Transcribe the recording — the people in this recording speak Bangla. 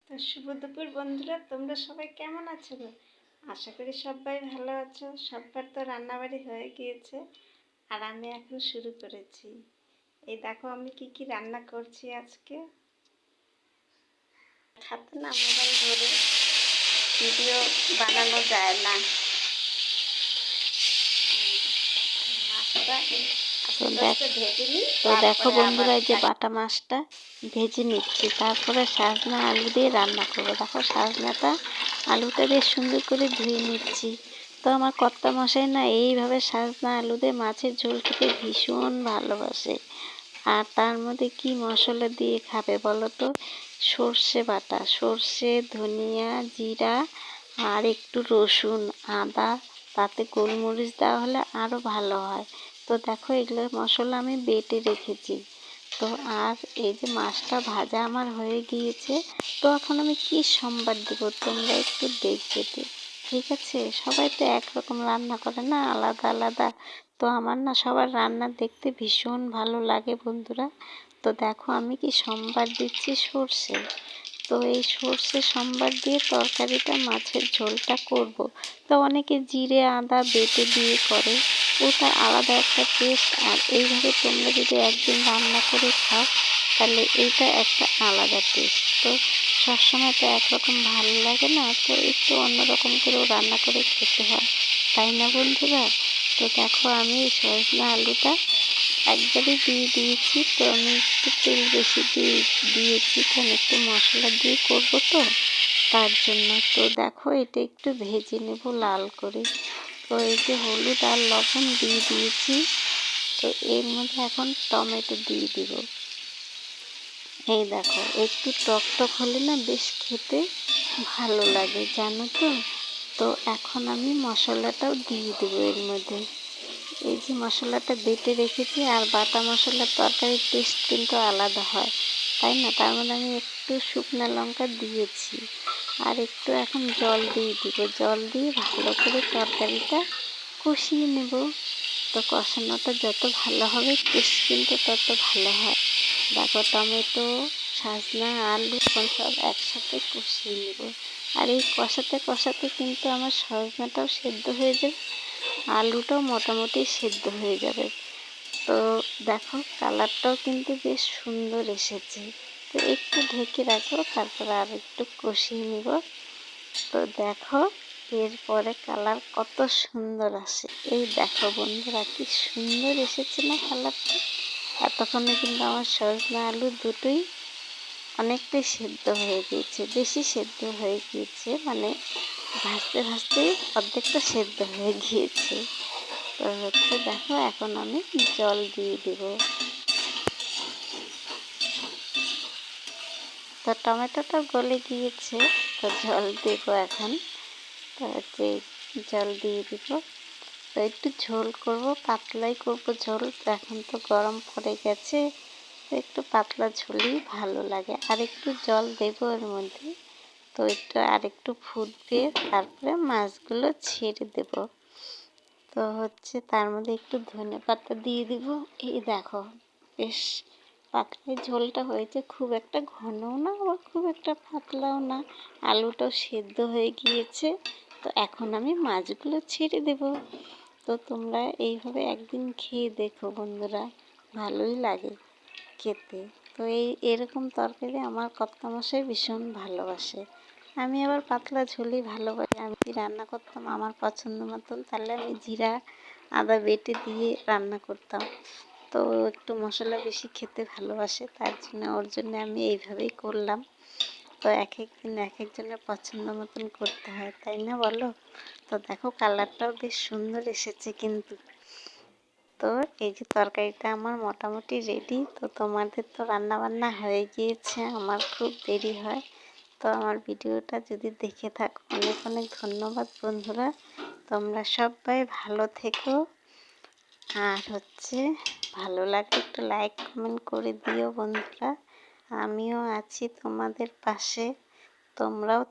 তো শুভ দুপুর বন্ধুরা, তোমরা সবাই কেমন আছো? আশা করি সবাই ভালো আছো। সবার তো রান্নাবাড়ি হয়ে গিয়েছে আর আমি এখন শুরু করেছি। এই দেখো আমি কি কি রান্না করছি আজকে। হাতে না মোবাইল ধরে ভিডিও বানানো যায় না। তো দেখো বন্ধুরা, এই যে বাটা মাছটা ভেজে নিচ্ছি, তারপরে সাজনা আলু দিয়ে রান্না করবো। দেখো সাজনাটা আলুটা বেশ সুন্দর করে ধুয়ে নিচ্ছি। তো আমার কর্তা মশাই না এইভাবে সাজনা আলু দিয়ে মাছের ঝোল খেতে ভীষণ ভালোবাসে। আর তার মধ্যে কি মশলা দিয়ে খাবে বলো তো? সর্ষে বাটা, সর্ষে, ধনিয়া, জিরা আর একটু রসুন, আদা, তাতে গোলমরিচ দেওয়া হলে আরও ভালো হয়। তো দেখো এগুলো মশলা আমি বেটে রেখেছি। তো আর এই যে মাছটা ভাজা আমার হয়ে গিয়েছে। তো এখন আমি কি সম্বাদ দেবো তোমরা একটু দেখবে তো, ঠিক আছে? সবাই তো একরকম রান্না করে না, আলাদা আলাদা। তো আমার না সবার রান্না দেখতে ভীষণ ভালো লাগে বন্ধুরা। তো দেখো আমি কি সম্বাদ দিচ্ছি, সর্ষে। তো এই সর্ষে সম্বার দিয়ে তরকারিটা, মাছের ঝোলটা করব। তো অনেকে জিরে আদা বেটে দিয়ে করে, ওটা আলাদা একটা টেস্ট। আর এইভাবে তোমরা যদি একদিন রান্না করে খাও তাহলে এইটা একটা আলাদা টেস্ট। তো সবসময় তো একরকম ভালো লাগে না, তো একটু অন্যরকম করেও রান্না করে খেতে হয়, তাই না বন্ধুরা? তো দেখো আমি সজনা আলুটা একবারে দিয়ে দিয়েছি। তো আমি একটু তেল বেশি দিয়েছি, কারণ একটু মশলা দিয়ে করবো তো, তার জন্য। তো দেখো এটা একটু ভেজে নেব লাল করে। তো এই যে হলুদ আর লবণ দিয়ে দিয়েছি। তো এর মধ্যে এখন টমেটো দিয়ে দিব। এই দেখো একটু টক টক হলে না বেশ খেতে ভালো লাগে, জানো তো। তো এখন আমি মশলাটাও দিয়ে দেবো এর মধ্যে। এই যে মশলাটা বেটে রেখেছি, আর বাটা মশলার তরকারির টেস্ট কিন্তু আলাদা হয়, তাই না? তার মধ্যে আমি একটু শুকনো লঙ্কা দিয়েছি, আর একটু এখন জল দিয়ে দিব। জল দিয়ে ভালো করে তরকারিটা কষিয়ে নেব। তো কষানোটা যত ভালো হবে টেস্ট কিন্তু তত ভালো হয়। দেখো টমেটো, সজনা, আলু সব একসাথে কষিয়ে নেব। আর এই কষাতে কষাতে কিন্তু আমার সজনাটাও সেদ্ধ হয়ে যাবে, আলুটাও মোটামুটি সেদ্ধ হয়ে যাবে। তো দেখো কালারটাও কিন্তু বেশ সুন্দর এসেছে। তো একটু ঢেকে রাখবো, তারপর আর একটু কষিয়ে নিব। তো দেখো এরপরে কালার কত সুন্দর আসে। এই দেখো বন্ধুরা কি সুন্দর এসেছে না কালারটা? এতক্ষণে কিন্তু আমার সজনা আলু দুটোই অনেকটাই সেদ্ধ হয়ে গিয়েছে, বেশি সেদ্ধ হয়ে গিয়েছে, মানে ভাজতে ভাজতে অর্ধেকটা সেদ্ধ হয়ে গিয়েছে। তো হচ্ছে দেখো এখন আমি জল দিয়ে দিব। তো টমেটোটা গলে গিয়েছে, তো জল দেব এখন। তো হচ্ছে জল দিয়ে দিব। তো একটু ঝোল করব, পাতলাই করব ঝোল। তো এখন তো গরম পড়ে গেছে, তো একটু পাতলা ঝোলই ভালো লাগে। আর একটু জল দেব এর মধ্যে। তো একটু আর একটু ফুটবে, তারপরে মাছগুলো ছেড়ে দেব। তো হচ্ছে তার মধ্যে একটু ধনেপাতা দিয়ে দিব। এই দেখো বেশ পাতলা ঝোলটা হয়েছে, খুব একটা ঘনও না আবার খুব একটা পাতলাও না। আলুটাও সেদ্ধ হয়ে গিয়েছে। তো এখন আমি মাছগুলো ছেড়ে দেব। তো তোমরা এইভাবে একদিন খেয়ে দেখো বন্ধুরা, ভালোই লাগে খেতে। তো এরকম তরকারি আমার কর্তামশাই ভীষণ ভালোবাসে। আমি আবার পাতলা ঝোলই ভালোবাসি। আমি যদি রান্না করতাম আমার পছন্দ মতন, তাহলে আমি জিরা আদা বেটে দিয়ে রান্না করতাম। তো একটু মশলা বেশি খেতে ভালোবাসে, তার জন্য ওর জন্য আমি এইভাবেই করলাম। তো এক এক দিন এক একজনের পছন্দ মতন করতে হয়, তাই না বলো? তো দেখো কালারটাও বেশ সুন্দর এসেছে কিন্তু। তো এই যে তরকারিটা আমার মোটামুটি রেডি। তো তোমাদের তো রান্না বান্না হয়ে গিয়েছে, আমার খুব দেরি হয়। তো আমার ভিডিওটা যদি দেখে থাকো অনেক অনেক ধন্যবাদ বন্ধুরা। তোমরা সবাই ভালো থেকো। আর হচ্ছে ভালো লাগলে একটু লাইক কমেন্ট করে দিও বন্ধুরা। আমিও আছি তোমাদের পাশে, তোমরাও